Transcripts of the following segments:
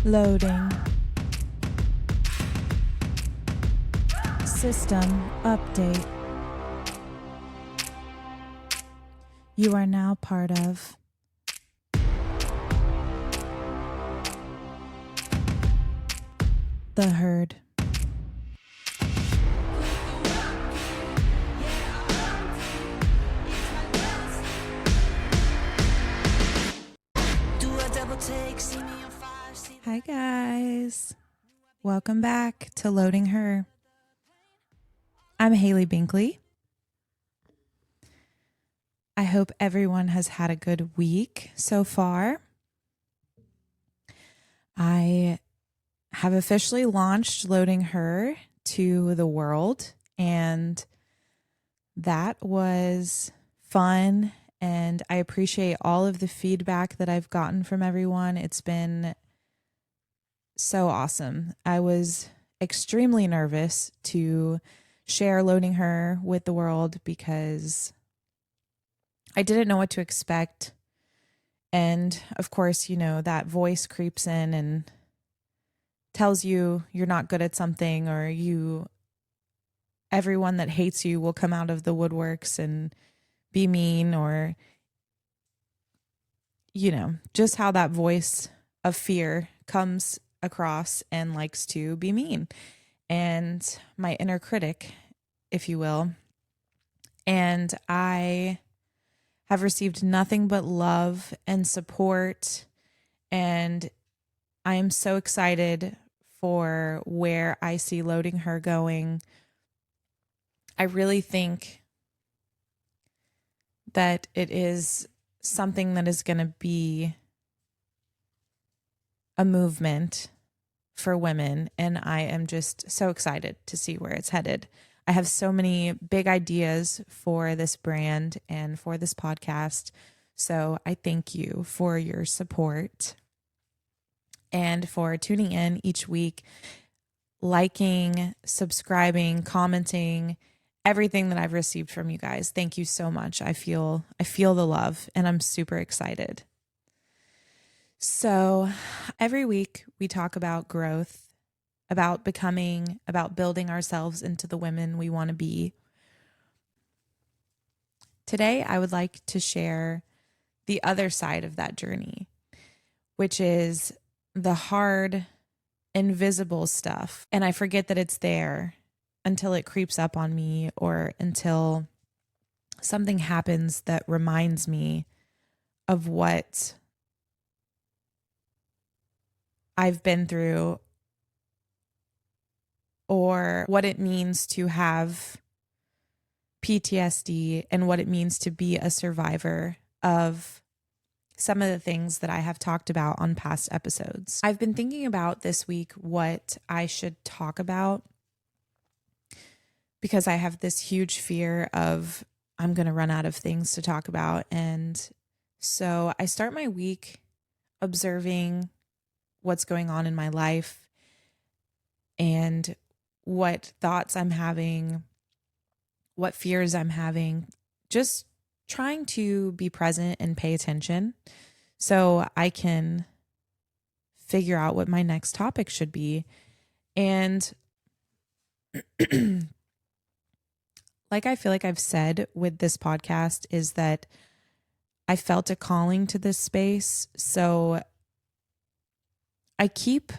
Loading. System update. You are now part of the herd. Hi guys, welcome back to Loading Her. I'm Haley Binkley. I hope everyone has had a good week so far. I have officially launched Loading Her to the world, and that was fun, and I appreciate all of the feedback that I've gotten from everyone. It's been so awesome. I was extremely nervous to share Loading Her with the world because I didn't know what to expect. And of course, you know, that voice creeps in and tells you you're not good at something, or everyone that hates you will come out of the woodworks and be mean, or, you know, just how that voice of fear comes across and likes to be mean, and my inner critic, if you will. And I have received nothing but love and support, and I am so excited for where I see Loading Her going. I really think that it is something that is going to be a movement for women, and I am just so excited to see where it's headed. I have so many big ideas for this brand and for this podcast, so I thank you for your support and for tuning in each week, liking, subscribing, commenting, everything that I've received from you guys. Thank you so much. I feel the love, and I'm super excited. So every week we talk about growth, about becoming, about building ourselves into the women we want to be. Today, I would like to share the other side of that journey, which is the hard, invisible stuff. And I forget that it's there until it creeps up on me, or until something happens that reminds me of what I've been through, or what it means to have PTSD and what it means to be a survivor of some of the things that I have talked about on past episodes. I've been thinking about this week what I should talk about, because I have this huge fear of I'm going to run out of things to talk about. And so I start my week observing what's going on in my life and what thoughts I'm having, what fears I'm having, just trying to be present and pay attention so I can figure out what my next topic should be. And like I feel like I've said with this podcast, is that I felt a calling to this space. So I keep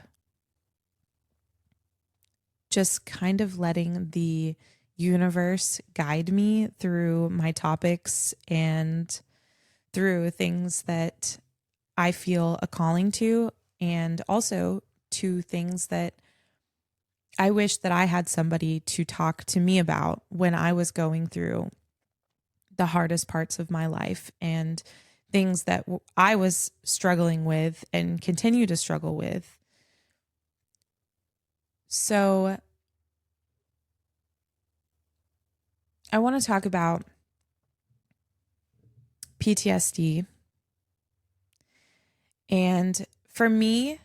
just kind of letting the universe guide me through my topics and through things that I feel a calling to, and also to things that I wish that I had somebody to talk to me about when I was going through the hardest parts of my life, and things that I was struggling with and continue to struggle with. So I want to talk about PTSD. And for me,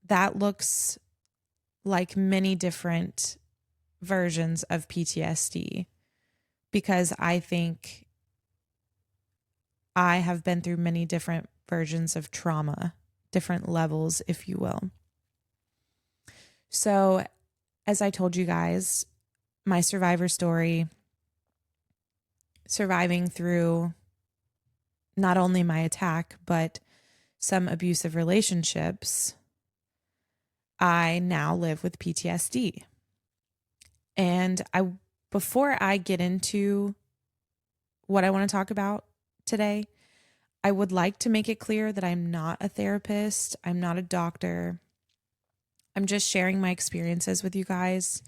that looks like many different versions of PTSD, because I think I have been through many different versions of trauma, different levels, if you will. So, as I told you guys, my survivor story, surviving through not only my attack, but some abusive relationships, I now live with PTSD. And before I get into what I want to talk about today, I would like to make it clear that I'm not a therapist. I'm not a doctor. I'm just sharing my experiences with you guys.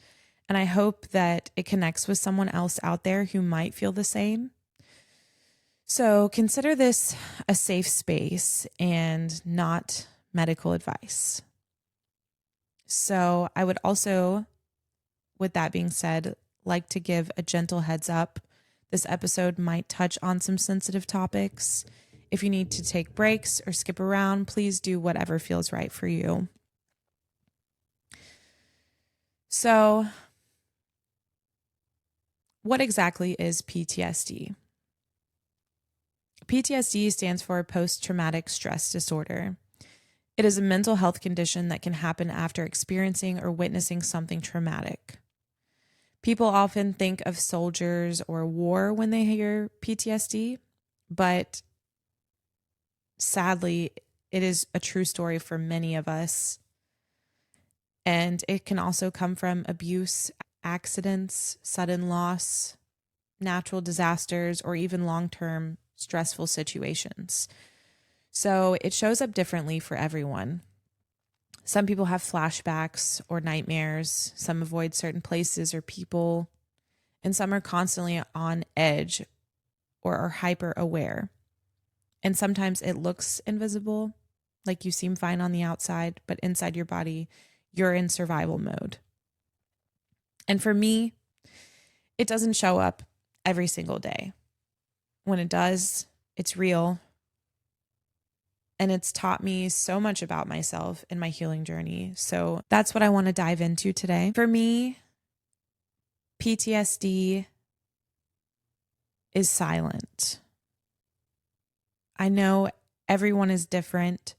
And I hope that it connects with someone else out there who might feel the same. So consider this a safe space and not medical advice. So I would also, with that being said, like to give a gentle heads up. This episode might touch on some sensitive topics. If you need to take breaks or skip around, please do whatever feels right for you. So, what exactly is PTSD? PTSD stands for post-traumatic stress disorder. It is a mental health condition that can happen after experiencing or witnessing something traumatic. People often think of soldiers or war when they hear PTSD, but sadly, it is a true story for many of us. And it can also come from abuse, accidents, sudden loss, natural disasters, or even long-term stressful situations. So it shows up differently for everyone. Some people have flashbacks or nightmares. Some avoid certain places or people. And some are constantly on edge or are hyper aware. And sometimes it looks invisible, like you seem fine on the outside, but inside your body, you're in survival mode. And for me, it doesn't show up every single day. When it does, it's real. And it's taught me so much about myself in my healing journey. So that's what I want to dive into today. For me, PTSD is silent. I know everyone is different.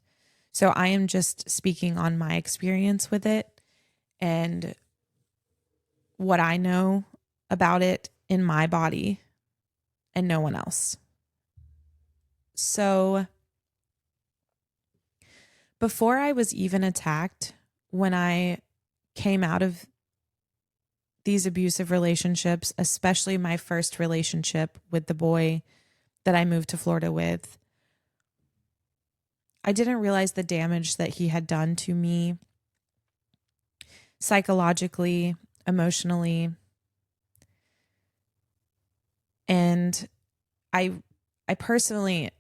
So I am just speaking on my experience with it and what I know about it in my body and no one else. So before I was even attacked, when I came out of these abusive relationships, especially my first relationship with the boy that I moved to Florida with, I didn't realize the damage that he had done to me psychologically, emotionally. And I personally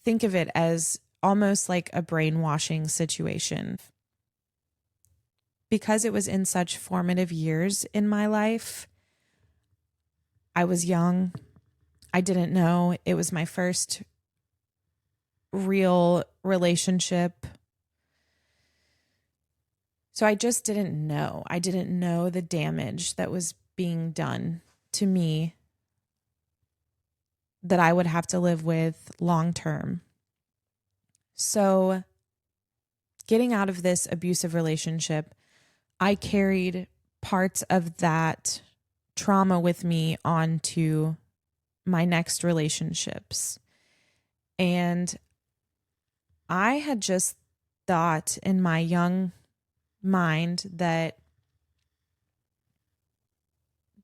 think of it as almost like a brainwashing situation. Because it was in such formative years in my life, I was young. I didn't know. It was my first real relationship. So I just didn't know. I didn't know the damage that was being done to me that I would have to live with long term. So getting out of this abusive relationship, I carried parts of that trauma with me onto my next relationships. And I had just thought in my young mind that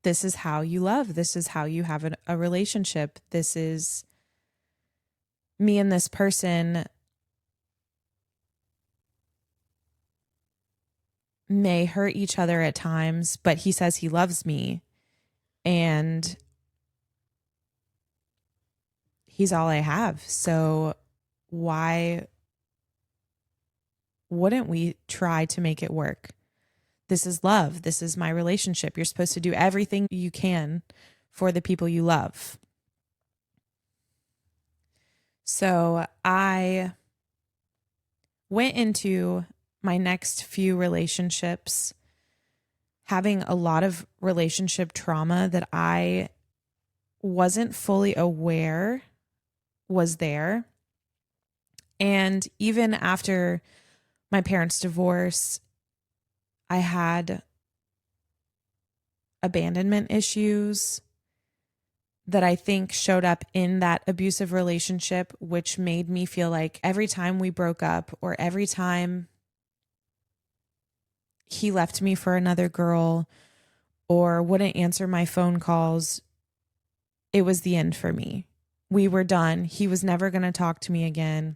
this is how you love. This is how you have a relationship. This is me and this person may hurt each other at times, but he says he loves me and he's all I have. So why wouldn't we try to make it work? This is love. This is my relationship. You're supposed to do everything you can for the people you love. So I went into my next few relationships having a lot of relationship trauma that I wasn't fully aware was there. And even after my parents' divorce, I had abandonment issues that I think showed up in that abusive relationship, which made me feel like every time we broke up or every time he left me for another girl or wouldn't answer my phone calls, it was the end for me. We were done. He was never going to talk to me again.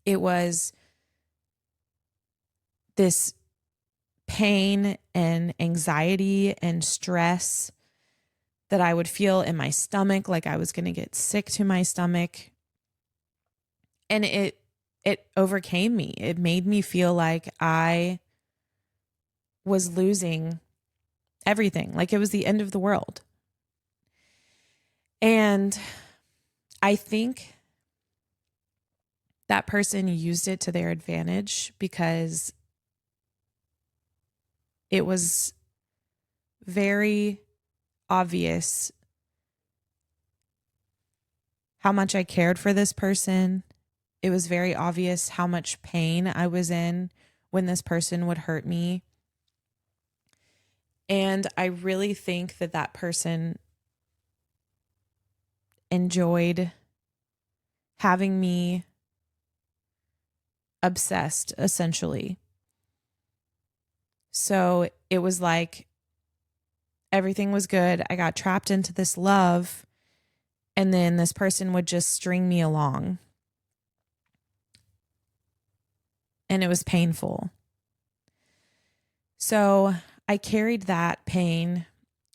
It was this pain and anxiety and stress that I would feel in my stomach, like I was going to get sick to my stomach. And it overcame me. It made me feel like I was losing everything, like it was the end of the world. And I think that person used it to their advantage because it was very obvious how much I cared for this person. It was very obvious how much pain I was in when this person would hurt me. And I really think that that person enjoyed having me obsessed, essentially. So it was like everything was good. I got trapped into this love, and then this person would just string me along. And it was painful. So I carried that pain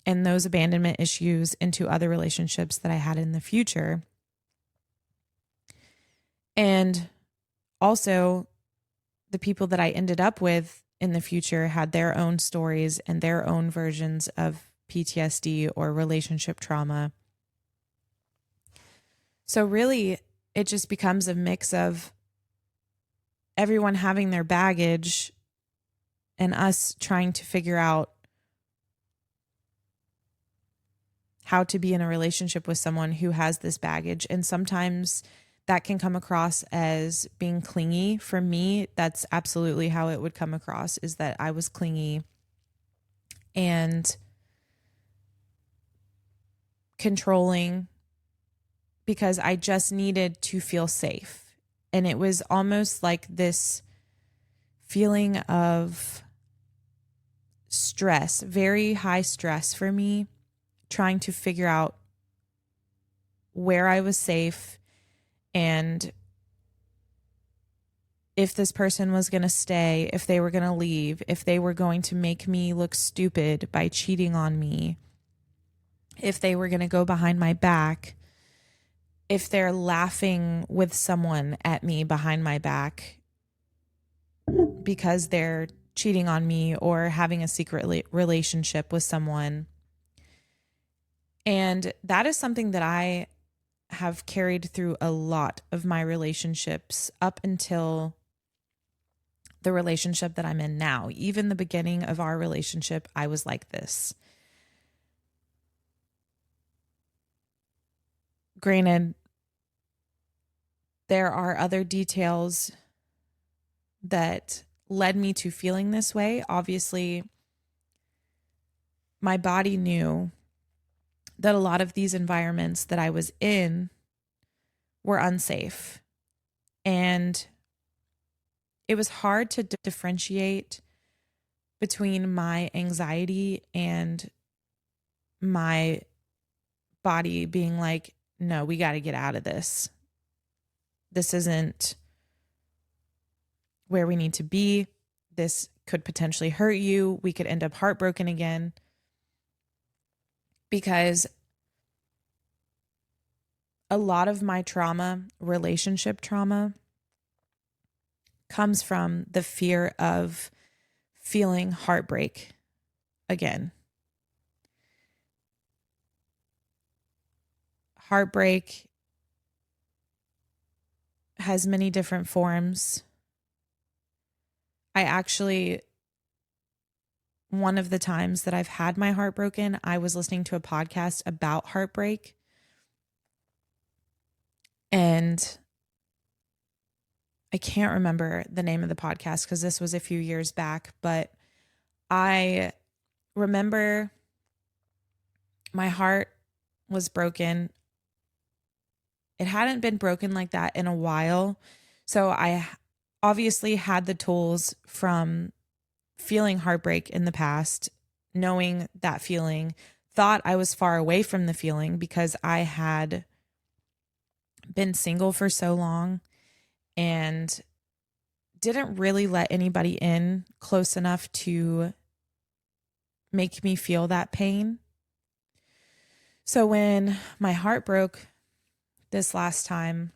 and those abandonment issues into other relationships that I had in the future. And also, the people that I ended up with in the future had their own stories and their own versions of PTSD or relationship trauma. So really, it just becomes a mix of everyone having their baggage and us trying to figure out how to be in a relationship with someone who has this baggage. And sometimes that can come across as being clingy. For me, that's absolutely how it would come across, is that I was clingy and controlling because I just needed to feel safe. And it was almost like this feeling of stress, very high stress for me, trying to figure out where I was safe and if this person was going to stay, if they were going to leave, if they were going to make me look stupid by cheating on me, if they were going to go behind my back, if they're laughing with someone at me behind my back because they're cheating on me or having a secret relationship with someone. And that is something that I have carried through a lot of my relationships up until the relationship that I'm in now. Even the beginning of our relationship, I was like this. Granted, there are other details that led me to feeling this way. Obviously, my body knew that a lot of these environments that I was in were unsafe. And it was hard to differentiate between my anxiety and my body being like, no, we got to get out of this. This isn't where we need to be. This could potentially hurt you. We could end up heartbroken again. Because a lot of my trauma, relationship trauma, comes from the fear of feeling heartbreak again. Heartbreak has many different forms. One of the times that I've had my heart broken, I was listening to a podcast about heartbreak. And I can't remember the name of the podcast because this was a few years back, but I remember my heart was broken. It hadn't been broken like that in a while. So I obviously had the tools from feeling heartbreak in the past, knowing that feeling, thought I was far away from the feeling because I had been single for so long and didn't really let anybody in close enough to make me feel that pain. So when my heart broke this last time,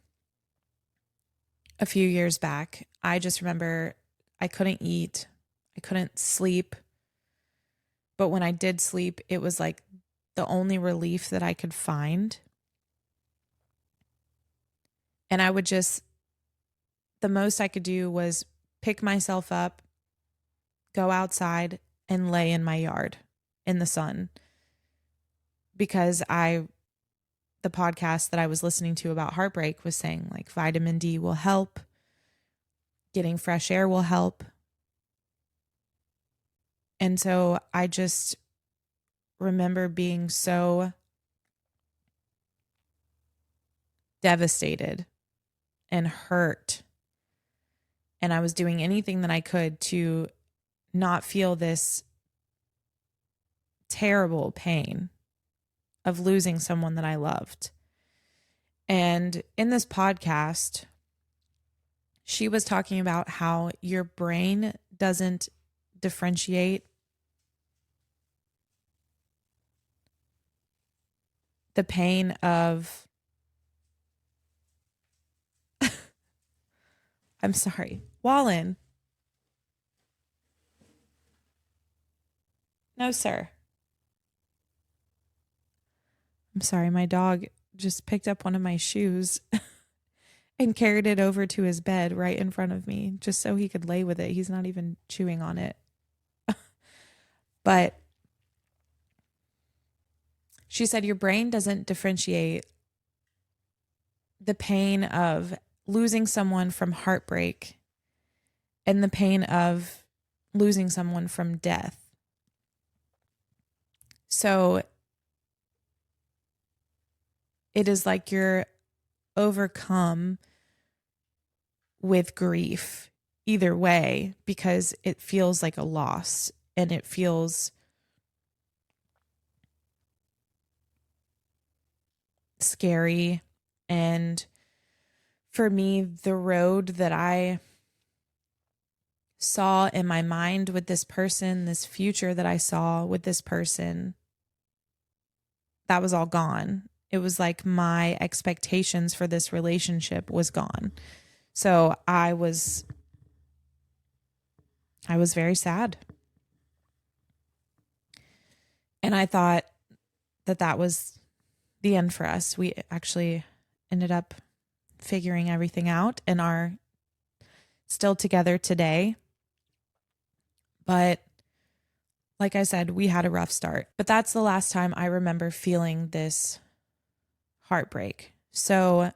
a few years back, I just remember I couldn't eat, I couldn't sleep. But when I did sleep, it was like the only relief that I could find. And I would just, the most I could do was pick myself up, go outside, and lay in my yard in the sun. Because the podcast that I was listening to about heartbreak was saying like vitamin D will help, getting fresh air will help. And so I just remember being so devastated and hurt. And I was doing anything that I could to not feel this terrible pain of losing someone that I loved. And in this podcast, she was talking about how your brain doesn't differentiate the pain of, I'm sorry, Wallen. No, sir. I'm sorry, my dog just picked up one of my shoes and carried it over to his bed right in front of me just so he could lay with it. He's not even chewing on it. But she said your brain doesn't differentiate the pain of losing someone from heartbreak and the pain of losing someone from death. So it is like you're overcome with grief either way because it feels like a loss and it feels scary. And for me, the road that I saw in my mind with this person, this future that I saw with this person, that was all gone. It was like my expectations for this relationship was gone. So I was very sad. And I thought that was the end for us. We actually ended up figuring everything out and are still together today. But like I said, we had a rough start. But that's the last time I remember feeling this heartbreak. So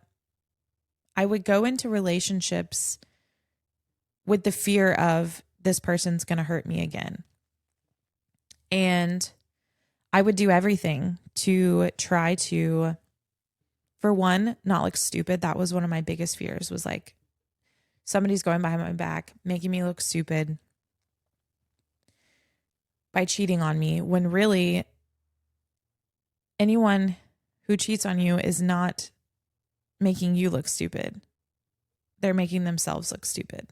I would go into relationships with the fear of this person's going to hurt me again. And I would do everything to try to, for one, not look stupid. That was one of my biggest fears, was like somebody's going behind my back, making me look stupid by cheating on me, when really anyone who cheats on you is not making you look stupid. They're making themselves look stupid.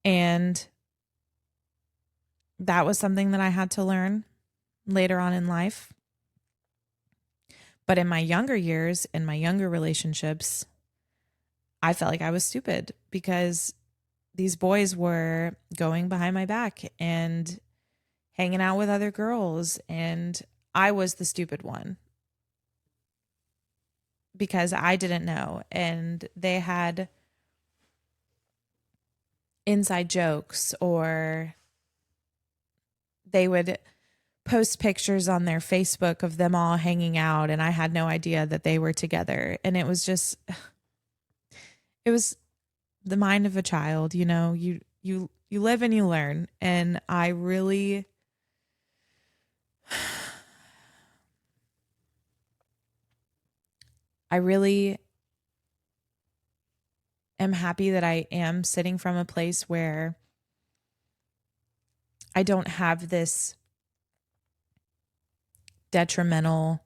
And that was something that I had to learn later on in life. But in my younger years, in my younger relationships, I felt like I was stupid because these boys were going behind my back and hanging out with other girls. And I was the stupid one because I didn't know. And they had inside jokes, or they would post pictures on their Facebook of them all hanging out, and I had no idea that they were together. And it was just, it was the mind of a child, you know, you you live and you learn. And I really am happy that I am sitting from a place where I don't have this detrimental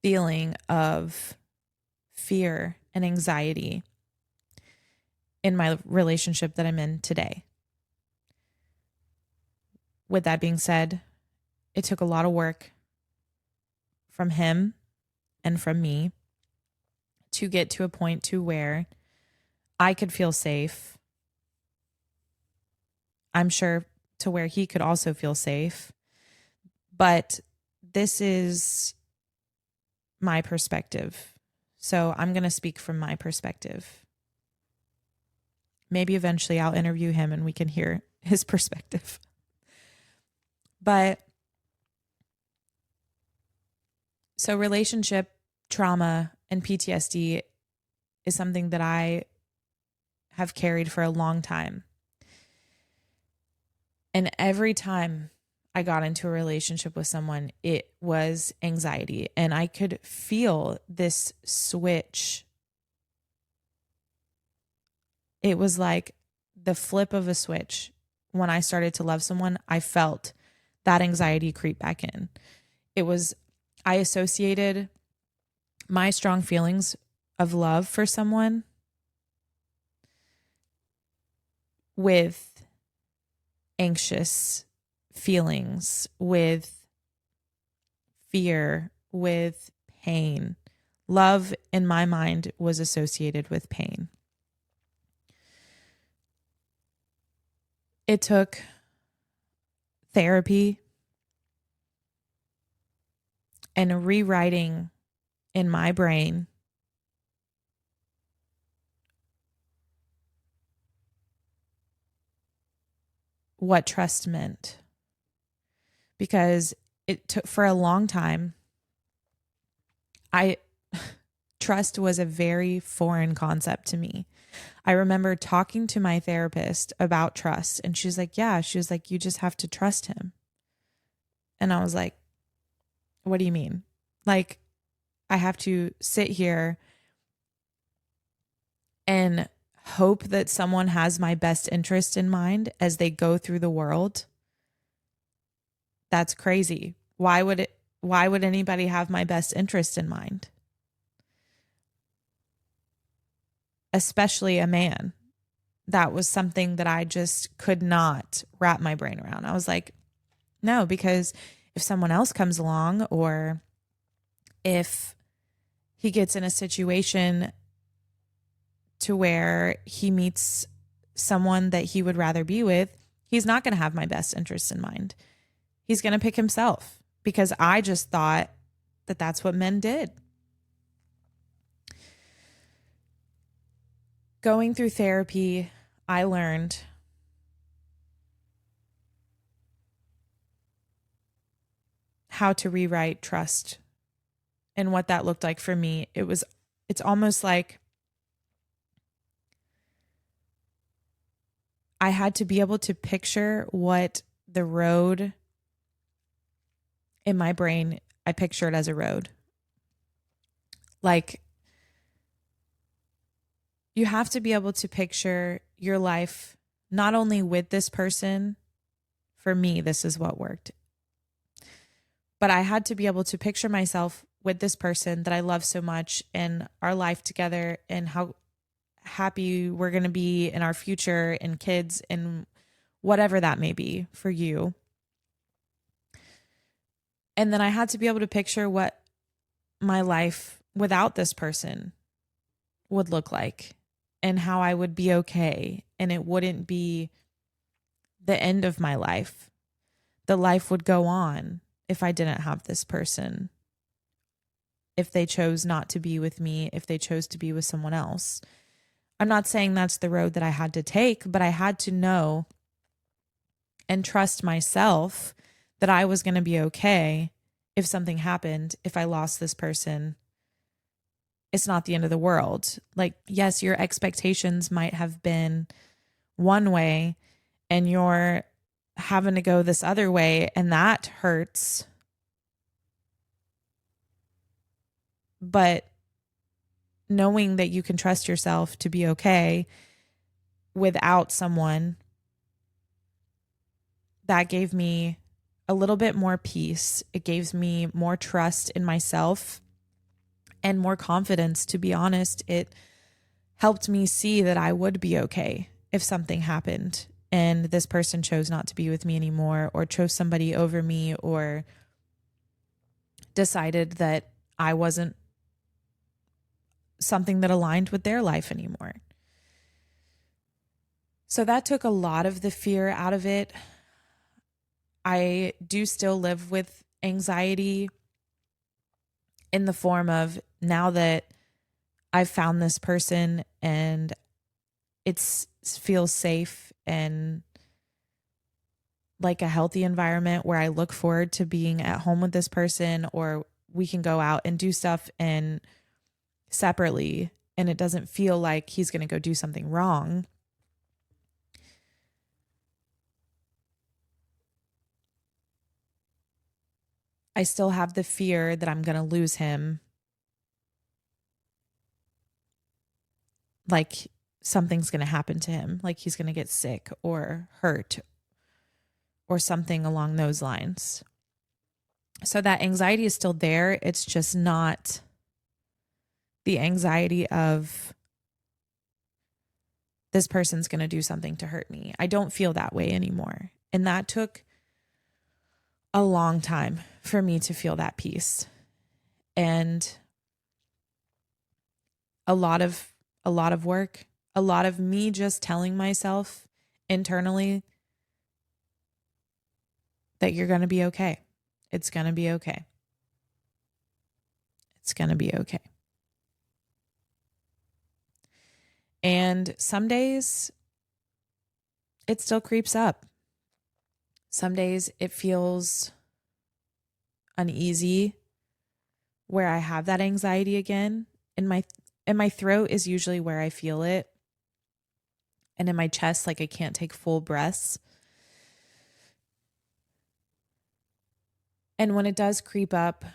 feeling of fear and anxiety in my relationship that I'm in today. With that being said, it took a lot of work from him and from me to get to a point to where I could feel safe. I'm sure to where he could also feel safe. But this is my perspective. So I'm going to speak from my perspective. Maybe eventually I'll interview him and we can hear his perspective. But so relationship trauma and PTSD is something that I have carried for a long time. And every time I got into a relationship with someone, it was anxiety. And I could feel this switch. It was like the flip of a switch. When I started to love someone, I felt that anxiety creep back in. I associated my strong feelings of love for someone with anxious feelings, with fear, with pain. Love in my mind was associated with pain. It took therapy and rewriting in my brain what trust meant. Because it took for a long time, trust was a very foreign concept to me. I remember talking to my therapist about trust, and she was like, you just have to trust him. And I was like, what do you mean? Like, I have to sit here and hope that someone has my best interest in mind as they go through the world? That's crazy. Why would anybody have my best interest in mind? Especially a man. That was something that I just could not wrap my brain around. I was like, no, because if someone else comes along, or if he gets in a situation to where he meets someone that he would rather be with, he's not going to have my best interest in mind. He's going to pick himself, because I just thought that that's what men did. Going through therapy, I learned how to rewrite trust and what that looked like for me. It's almost like I had to be able to picture what the road in my brain, I picture it as a road. Like, you have to be able to picture your life not only with this person. For me, this is what worked. But I had to be able to picture myself with this person that I love so much, and our life together, and how happy we're going to be in our future, and kids, and whatever that may be for you. And then I had to be able to picture what my life without this person would look like, and how I would be okay, and it wouldn't be the end of my life. The life would go on if I didn't have this person. If they chose not to be with me, if they chose to be with someone else. I'm not saying that's the road that I had to take, but I had to know and trust myself that I was going to be okay if something happened, if I lost this person. It's not the end of the world. Like, yes, your expectations might have been one way and you're having to go this other way, and that hurts. But knowing that you can trust yourself to be okay without someone, that gave me a little bit more peace. It gave me more trust in myself and more confidence. To be honest, it helped me see that I would be okay if something happened and this person chose not to be with me anymore, or chose somebody over me, or decided that I wasn't something that aligned with their life anymore. So that took a lot of the fear out of it. I do still live with anxiety in the form of, now that I've found this person and it feels safe and like a healthy environment where I look forward to being at home with this person, or we can go out and do stuff and separately, and it doesn't feel like he's going to go do something wrong. I still have the fear that I'm going to lose him. Like something's going to happen to him, like he's going to get sick or hurt or something along those lines. So that anxiety is still there. It's just not the anxiety of this person's going to do something to hurt me. I don't feel that way anymore. And that took a long time for me to feel that peace. And a lot of work, a lot of me just telling myself internally that you're going to be okay. It's going to be okay. It's going to be okay. And some days it still creeps up. Some days it feels uneasy where I have that anxiety again. And my throat is usually where I feel it. And in my chest, like I can't take full breaths. And when it does creep up,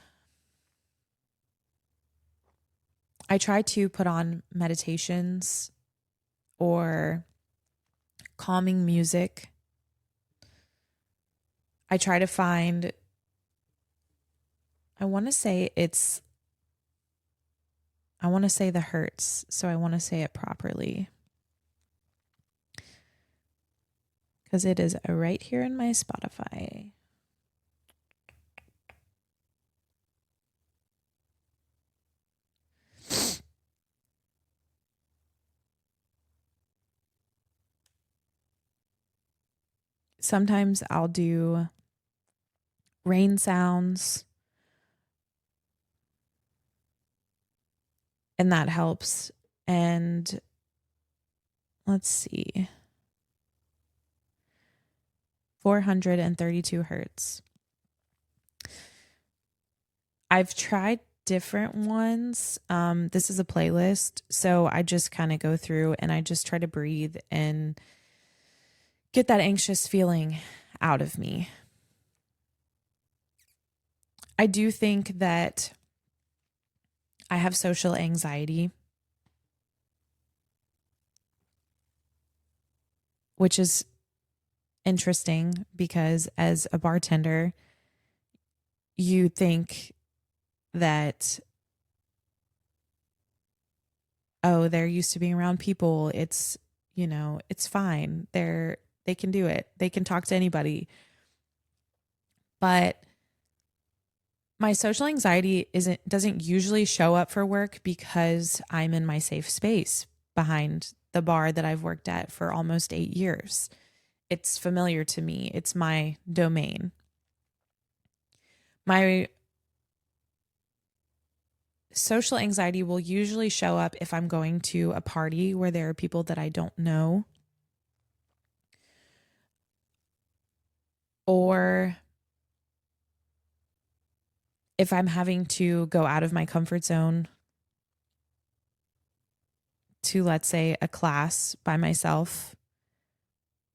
I try to put on meditations or calming music. I try to find, I want to say the Hertz, so I want to say it properly, because it is right here in my Spotify. Sometimes I'll do rain sounds, and that helps. And let's see, 432 hertz. I've tried different ones. This is a playlist, so I just kind of go through and I just try to breathe and get that anxious feeling out of me. I do think that I have social anxiety, which is interesting because as a bartender, you think that, oh, they're used to being around people. It's, it's fine. They can do it. They can talk to anybody. But my social anxiety doesn't usually show up for work because I'm in my safe space behind the bar that I've worked at for almost 8 years. It's familiar to me. It's my domain. My social anxiety will usually show up if I'm going to a party where there are people that I don't know, or if I'm having to go out of my comfort zone to, let's say, a class by myself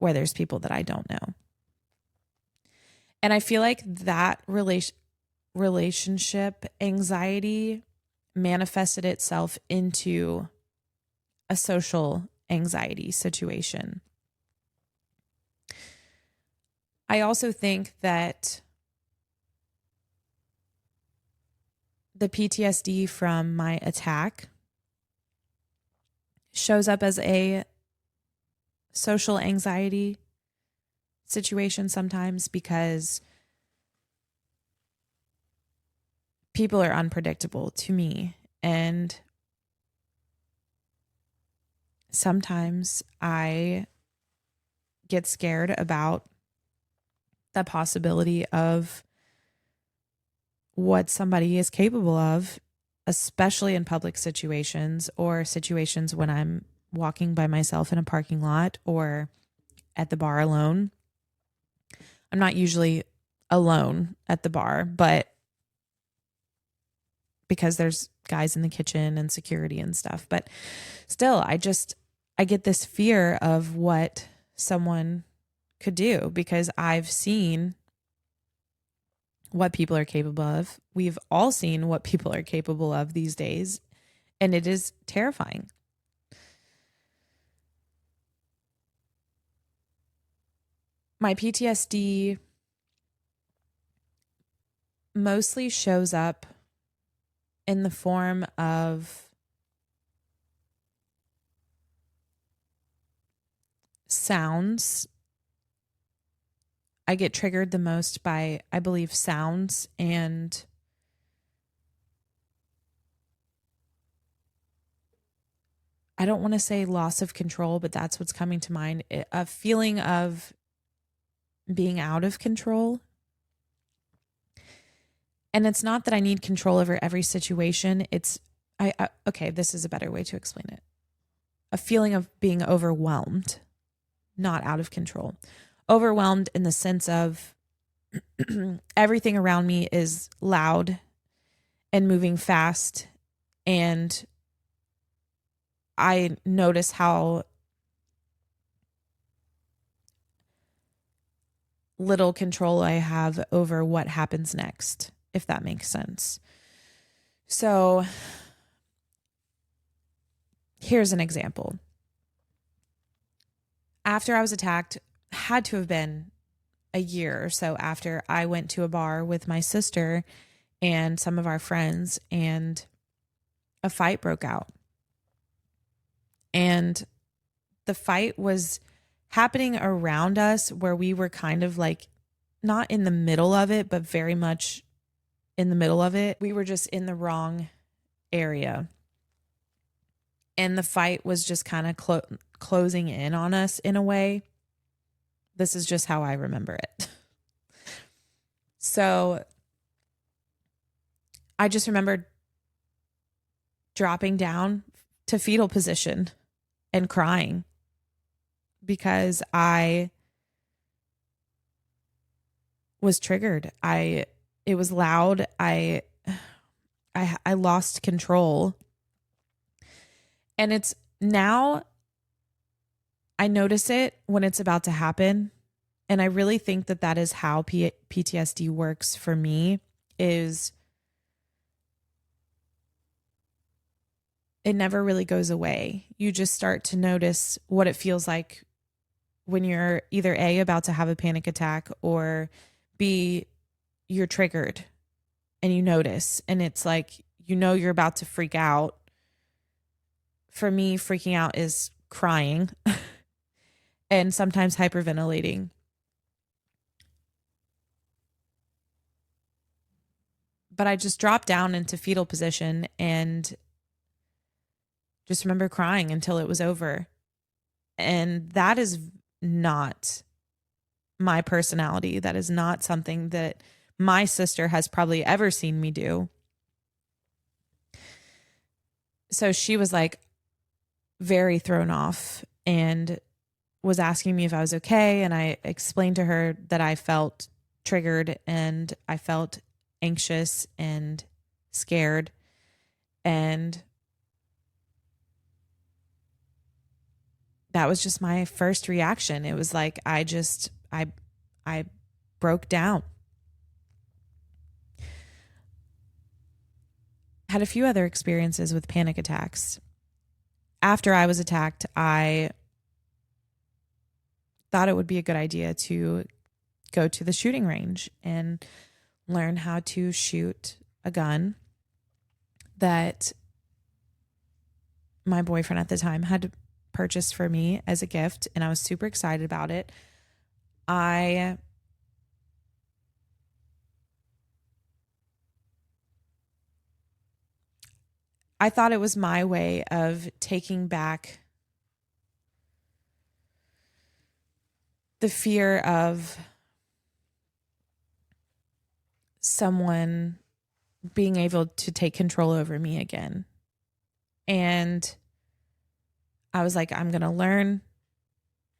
where there's people that I don't know. And I feel like that relationship anxiety manifested itself into a social anxiety situation. I also think that the PTSD from my attack shows up as a social anxiety situation sometimes because people are unpredictable to me. And sometimes I get scared about the possibility of what somebody is capable of, especially in public situations or situations when I'm walking by myself in a parking lot or at the bar alone. I'm not usually alone at the bar, but because there's guys in the kitchen and security and stuff. But still, I get this fear of what someone could do because I've seen what people are capable of. We've all seen what people are capable of these days, and it is terrifying. My PTSD mostly shows up in the form of sounds. I get triggered the most by, I believe, sounds and I don't want to say loss of control, but that's what's coming to mind. A feeling of being out of control. And it's not that I need control over every situation. Okay, this is a better way to explain it. A feeling of being overwhelmed, not out of control. Overwhelmed in the sense of everything around me is loud and moving fast. And I notice how little control I have over what happens next, if that makes sense. So here's an example. After I was attacked, had to have been a year or so after, I went to a bar with my sister and some of our friends, and a fight broke out. And the fight was happening around us where we were kind of like not in the middle of it, but very much in the middle of it. We were just in the wrong area. And the fight was just kind of closing in on us in a way. This is just how I remember it. So I just remember dropping down to fetal position and crying because I was triggered. It was loud. I lost control. And it's now I notice it when it's about to happen. And I really think that is how PTSD works for me, is it never really goes away. You just start to notice what it feels like when you're either A, about to have a panic attack, or B, you're triggered and you notice. And it's like, you're about to freak out. For me, freaking out is crying and sometimes hyperventilating. But I just dropped down into fetal position and just remember crying until it was over. And that is not my personality. That is not something that my sister has probably ever seen me do. So she was like very thrown off and was asking me if I was okay. And I explained to her that I felt triggered and I felt anxious and scared. And that was just my first reaction. It was like I broke down. Had a few other experiences with panic attacks. After I was attacked, I thought it would be a good idea to go to the shooting range and learn how to shoot a gun that my boyfriend at the time had purchased for me as a gift, and I was super excited about it. I thought it was my way of taking back the fear of someone being able to take control over me again. And I was like, I'm going to learn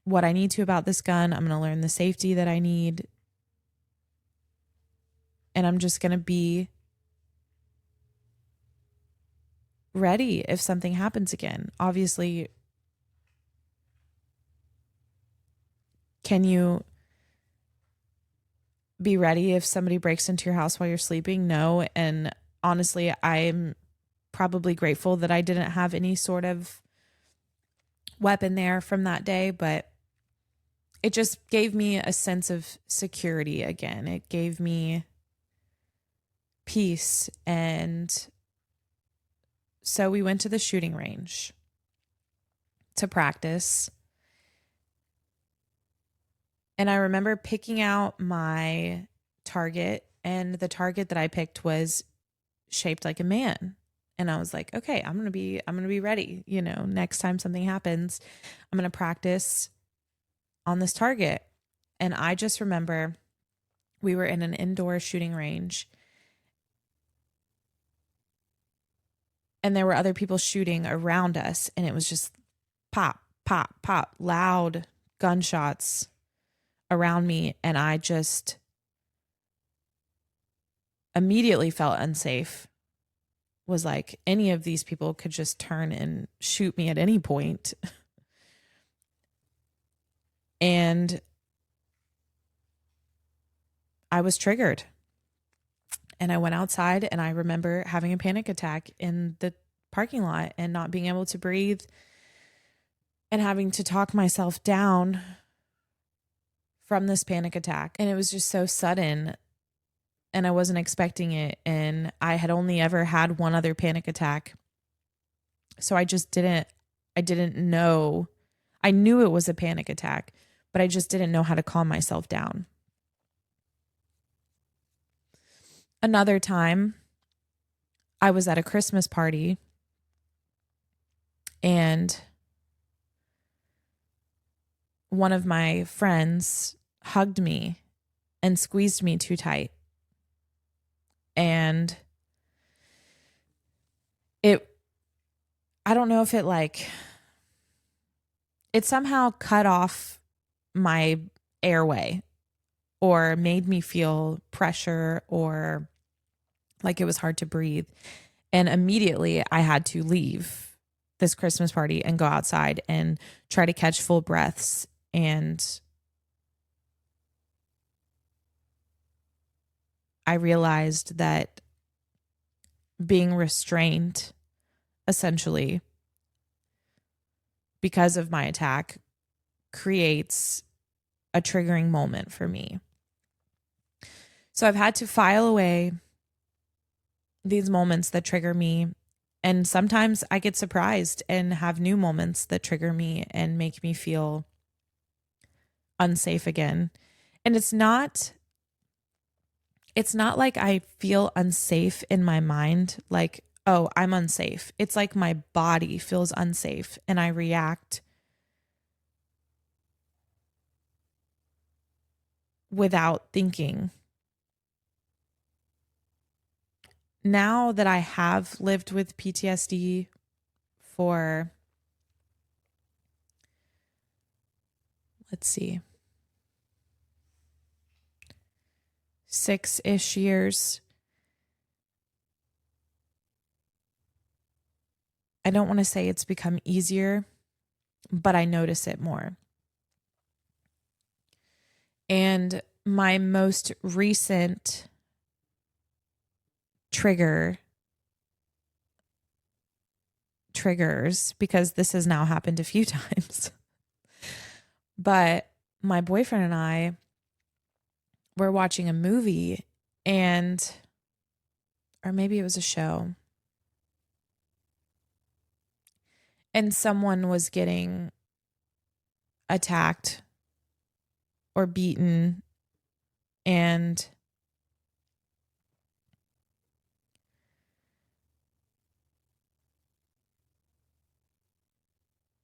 what I need to about this gun. I'm going to learn the safety that I need. And I'm just going to be ready if something happens again. Obviously, can you be ready if somebody breaks into your house while you're sleeping? No. And honestly, I'm probably grateful that I didn't have any sort of weapon there from that day, but it just gave me a sense of security again. It gave me peace. And so we went to the shooting range to practice. And I remember picking out my target, and the target that I picked was shaped like a man. And I was like, okay, I'm going to be ready. You know, next time something happens, I'm going to practice on this target. And I just remember we were in an indoor shooting range, and there were other people shooting around us, and it was just pop, pop, pop, loud gunshots around me. And I just immediately felt unsafe. Was like, any of these people could just turn and shoot me at any point. And I was triggered. And I went outside, and I remember having a panic attack in the parking lot and not being able to breathe and having to talk myself down from this panic attack. And it was just so sudden, and I wasn't expecting it. And I had only ever had one other panic attack. So I didn't know. I knew it was a panic attack, but I just didn't know how to calm myself down. Another time, I was at a Christmas party, and one of my friends hugged me and squeezed me too tight. And I don't know if it somehow cut off my airway or made me feel pressure or like it was hard to breathe. And immediately I had to leave this Christmas party and go outside and try to catch full breaths. And I realized that being restrained, essentially, because of my attack, creates a triggering moment for me. So I've had to file away these moments that trigger me. And sometimes I get surprised and have new moments that trigger me and make me feel unsafe again. And it's not like I feel unsafe in my mind, like, oh, I'm unsafe. It's like my body feels unsafe and I react without thinking. Now that I have lived with PTSD for, let's see, 6-ish years, I don't want to say it's become easier, but I notice it more. And my most recent triggers, because this has now happened a few times, but my boyfriend and I were watching a movie or maybe it was a show, and someone was getting attacked or beaten, and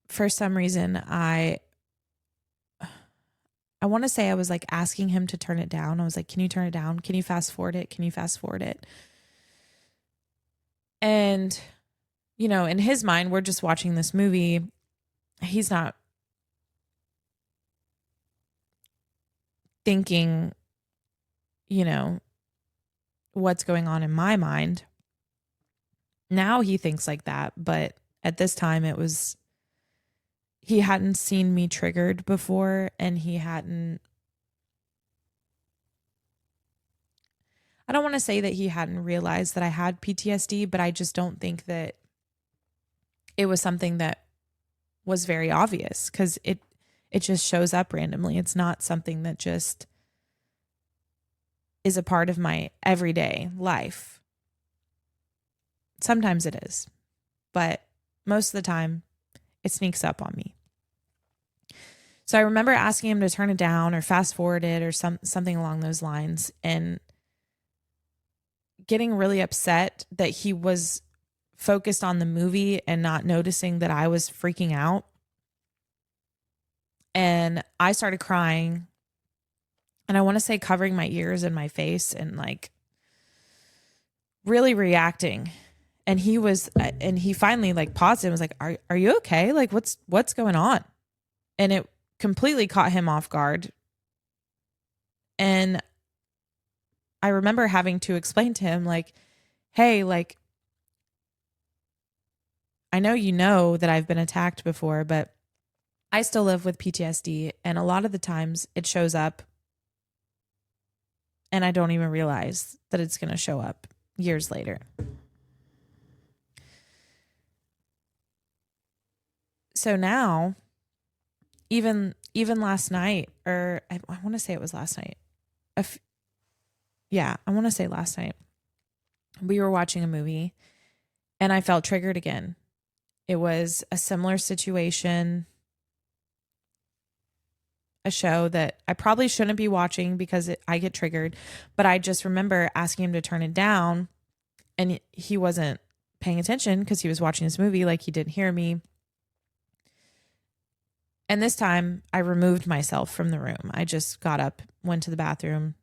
for some reason I want to say I was like asking him to turn it down. I was like, can you turn it down? Can you fast forward it? Can you fast forward it? And, in his mind, we're just watching this movie. He's not thinking, what's going on in my mind. Now he thinks like that. But at this time, he hadn't seen me triggered before, and I don't want to say that he hadn't realized that I had PTSD, but I just don't think that it was something that was very obvious, because it just shows up randomly. It's not something that just is a part of my everyday life. Sometimes it is, but most of the time it sneaks up on me. So I remember asking him to turn it down or fast forward it or something along those lines, and getting really upset that he was focused on the movie and not noticing that I was freaking out. And I started crying, and I want to say covering my ears and my face and like really reacting. And he finally like paused and was like, are you okay? Like, what's going on? And it completely caught him off guard. And I remember having to explain to him, like, hey, like, I know that I've been attacked before, but I still live with PTSD. And a lot of the times it shows up and I don't even realize that it's going to show up years later. So now, even last night, or I want to say it was last night. I want to say last night, we were watching a movie and I felt triggered again. It was a similar situation, a show that I probably shouldn't be watching because I get triggered, but I just remember asking him to turn it down, and he wasn't paying attention because he was watching this movie, like he didn't hear me. And this time I removed myself from the room. I just got up, went to the bathroom,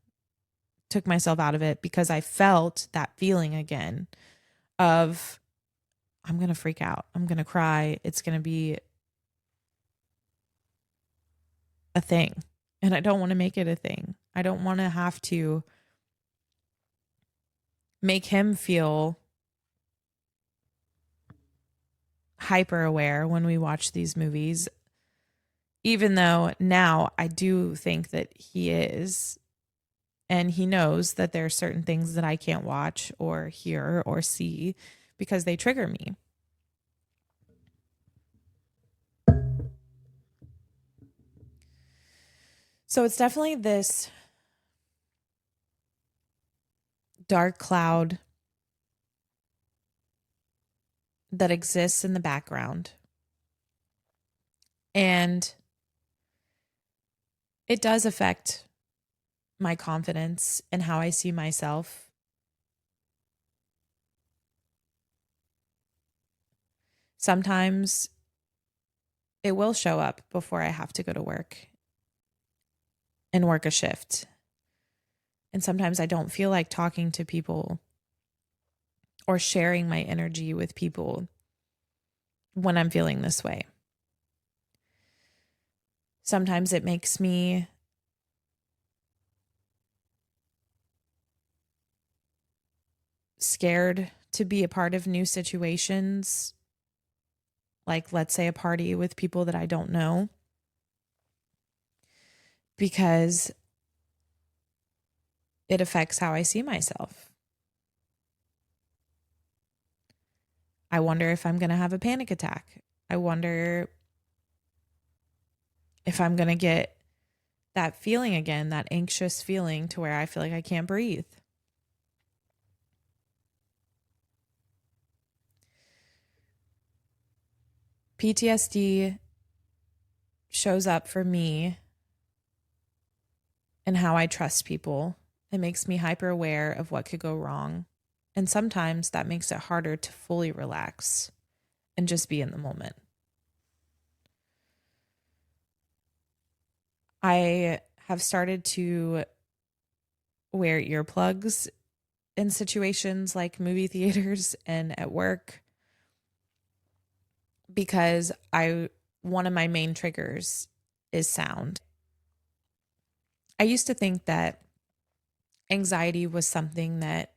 took myself out of it, because I felt that feeling again of, I'm going to freak out. I'm going to cry. It's going to be a thing. And I don't want to make it a thing. I don't want to have to make him feel hyper aware when we watch these movies, even though now I do think that he is. And he knows that there are certain things that I can't watch or hear or see because they trigger me. So it's definitely this dark cloud that exists in the background. And it does affect my confidence and how I see myself. Sometimes it will show up before I have to go to work and work a shift. And sometimes I don't feel like talking to people or sharing my energy with people when I'm feeling this way. Sometimes it makes me scared to be a part of new situations like let's say a party with people that I don't know, because it affects how I see myself. I wonder if I'm going to have a panic attack. I wonder if I'm going to get that feeling again, that anxious feeling to where I feel like I can't breathe. PTSD shows up for me in how I trust people. It makes me hyper aware of what could go wrong. And sometimes that makes it harder to fully relax and just be in the moment. I have started to wear earplugs in situations like movie theaters and at work because one of my main triggers is sound. I used to think that anxiety was something that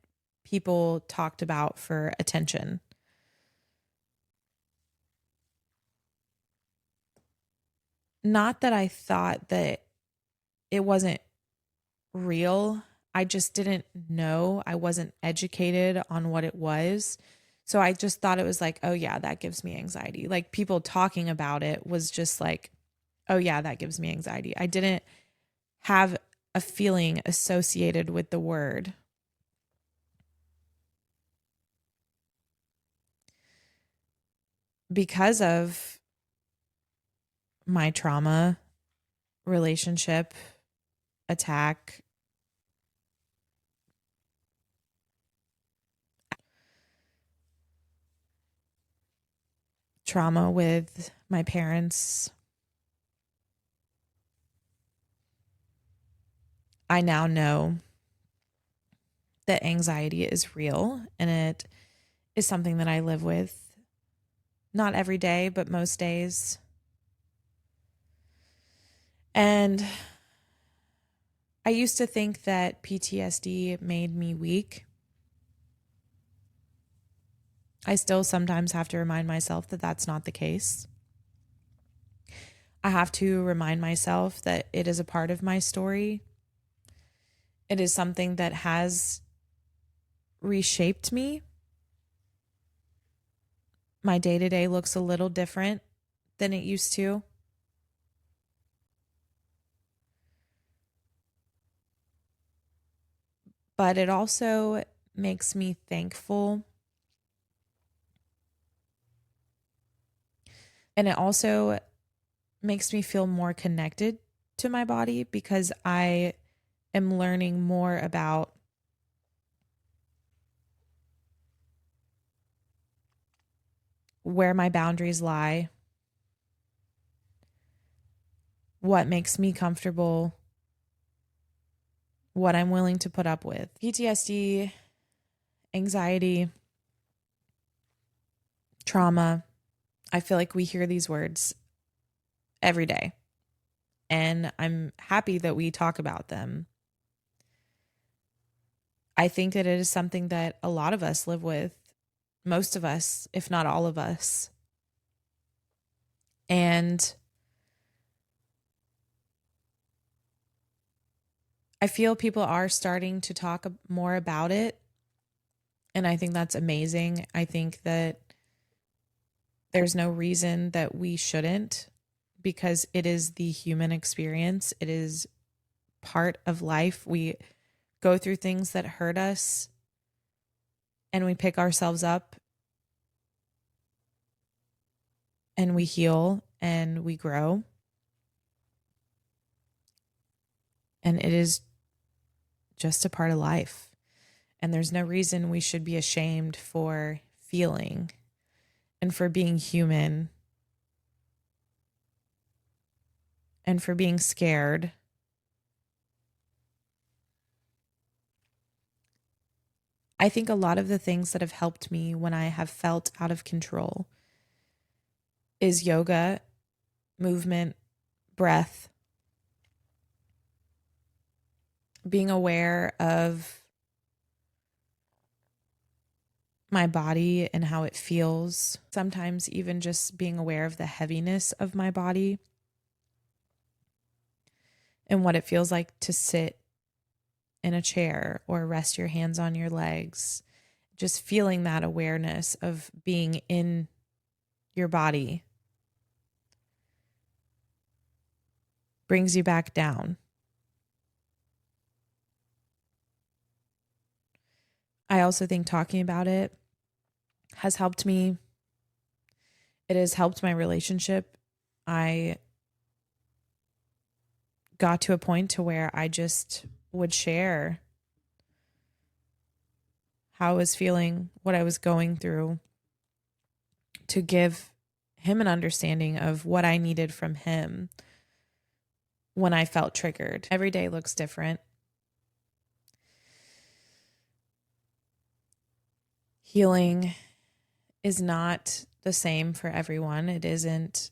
people talked about for attention. Not that I thought that it wasn't real. I just didn't know. I wasn't educated on what it was. So I just thought it was like, oh, yeah, that gives me anxiety. Like people talking about it was just like, oh, yeah, that gives me anxiety. I didn't have a feeling associated with the word. Because of my trauma, relationship, attack, trauma with my parents, I now know that anxiety is real and it is something that I live with. Not every day, but most days. And I used to think that PTSD made me weak. I still sometimes have to remind myself that that's not the case. I have to remind myself that it is a part of my story. It is something that has reshaped me. My day-to-day looks a little different than it used to. But it also makes me thankful. And it also makes me feel more connected to my body because I am learning more about where my boundaries lie, what makes me comfortable, what I'm willing to put up with. PTSD, anxiety, trauma. I feel like we hear these words every day, and I'm happy that we talk about them. I think that it is something that a lot of us live with, most of us, if not all of us. And I feel people are starting to talk more about it. And I think that's amazing. I think that there's no reason that we shouldn't, because it is the human experience. It is part of life. We go through things that hurt us and we pick ourselves up and we heal and we grow. And it is just a part of life. And there's no reason we should be ashamed for feeling and for being human and for being scared. I think a lot of the things that have helped me when I have felt out of control is yoga, movement, breath, being aware of my body and how it feels. Sometimes even just being aware of the heaviness of my body and what it feels like to sit in a chair or rest your hands on your legs. Just feeling that awareness of being in your body brings you back down. I also think talking about it has helped me. It has helped my relationship. I got to a point to where I just would share how I was feeling, what I was going through, to give him an understanding of what I needed from him when I felt triggered. Every day looks different. Healing is not the same for everyone. It isn't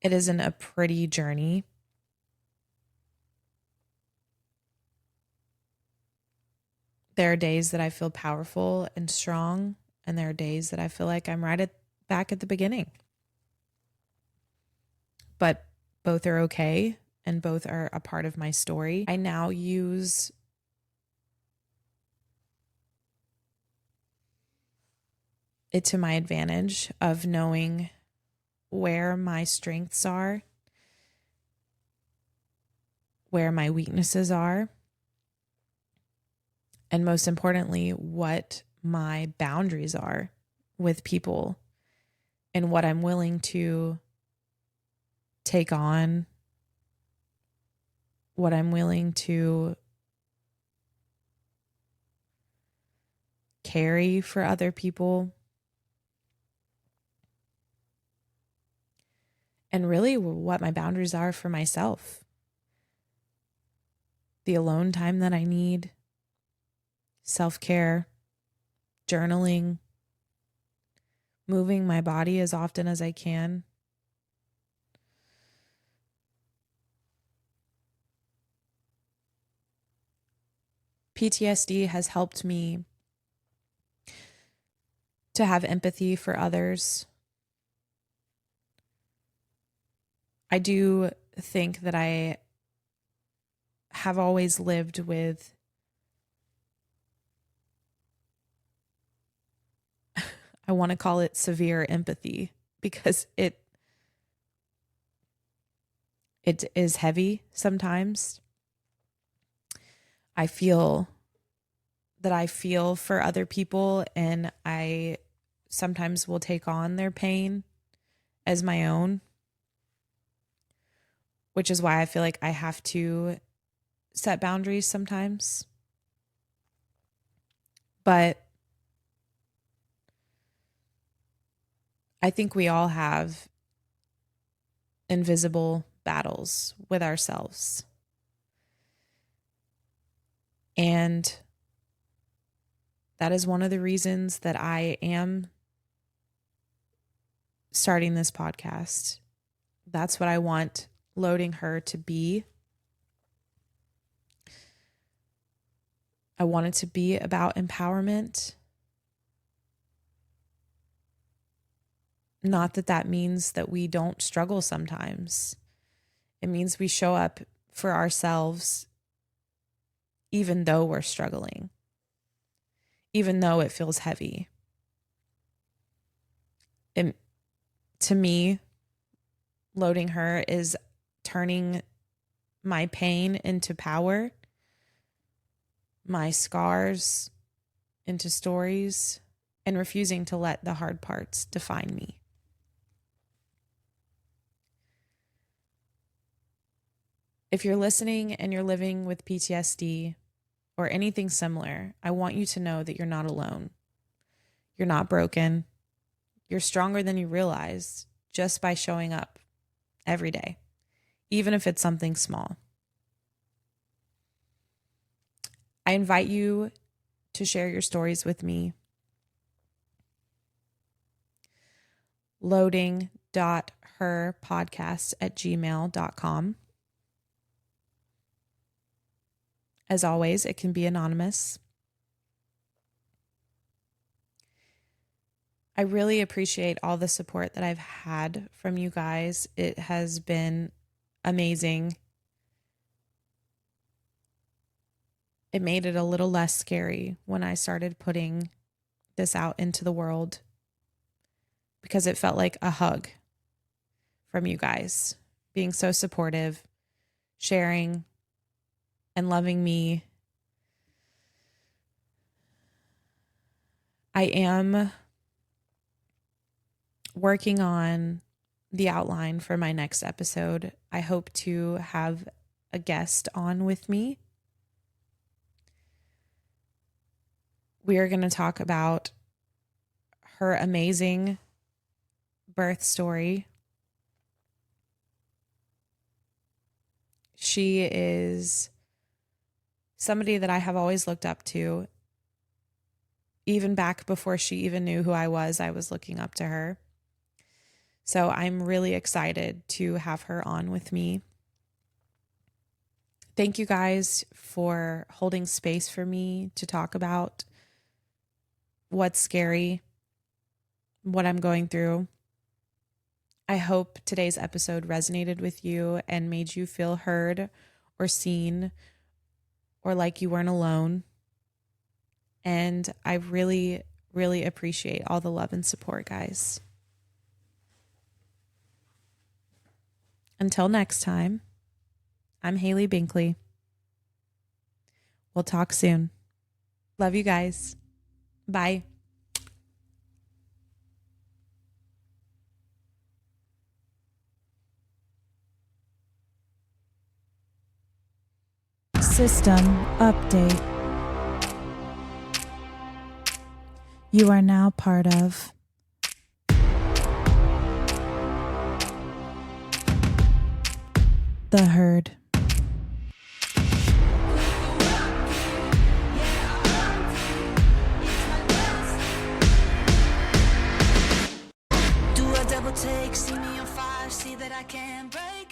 a pretty journey. There are days that I feel powerful and strong, and there are days that I feel like I'm back at the beginning. But both are okay, and both are a part of my story. I now use it to my advantage of knowing where my strengths are, where my weaknesses are, and most importantly, what my boundaries are with people and what I'm willing to take on, what I'm willing to carry for other people, and really what my boundaries are for myself. The alone time that I need, self-care, journaling, moving my body as often as I can. PTSD has helped me to have empathy for others. I do think that I have always lived with I want to call it severe empathy, because it is heavy sometimes. I feel for other people, and I sometimes will take on their pain as my own, which is why I feel like I have to set boundaries sometimes. But I think we all have invisible battles with ourselves. And that is one of the reasons that I am starting this podcast. That's what I want Loading Her to be. I want it to be about empowerment. Not that that means that we don't struggle sometimes. It means we show up for ourselves even though we're struggling, even though it feels heavy. And to me, Loading Her is turning my pain into power, my scars into stories, and refusing to let the hard parts define me. If you're listening and you're living with PTSD or anything similar, I want you to know that you're not alone. You're not broken. You're stronger than you realize just by showing up every day, even if it's something small. I invite you to share your stories with me. loading.herpodcast@gmail.com. As always, it can be anonymous. I really appreciate all the support that I've had from you guys. It has been amazing. It made it a little less scary when I started putting this out into the world because it felt like a hug from you guys, being so supportive, sharing, and loving me. I am working on the outline for my next episode. I hope to have a guest on with me. We are going to talk about her amazing birth story. She is somebody that I have always looked up to. Even back before she even knew who I was looking up to her. So I'm really excited to have her on with me. Thank you guys for holding space for me to talk about what's scary, what I'm going through. I hope today's episode resonated with you and made you feel heard or seen or like you weren't alone. And I really, really appreciate all the love and support, guys. Until next time, I'm Haley Binkley. We'll talk soon. Love you guys. Bye. System update. You are now part of the herd. Do a double take, see me on fire, see that I can't break.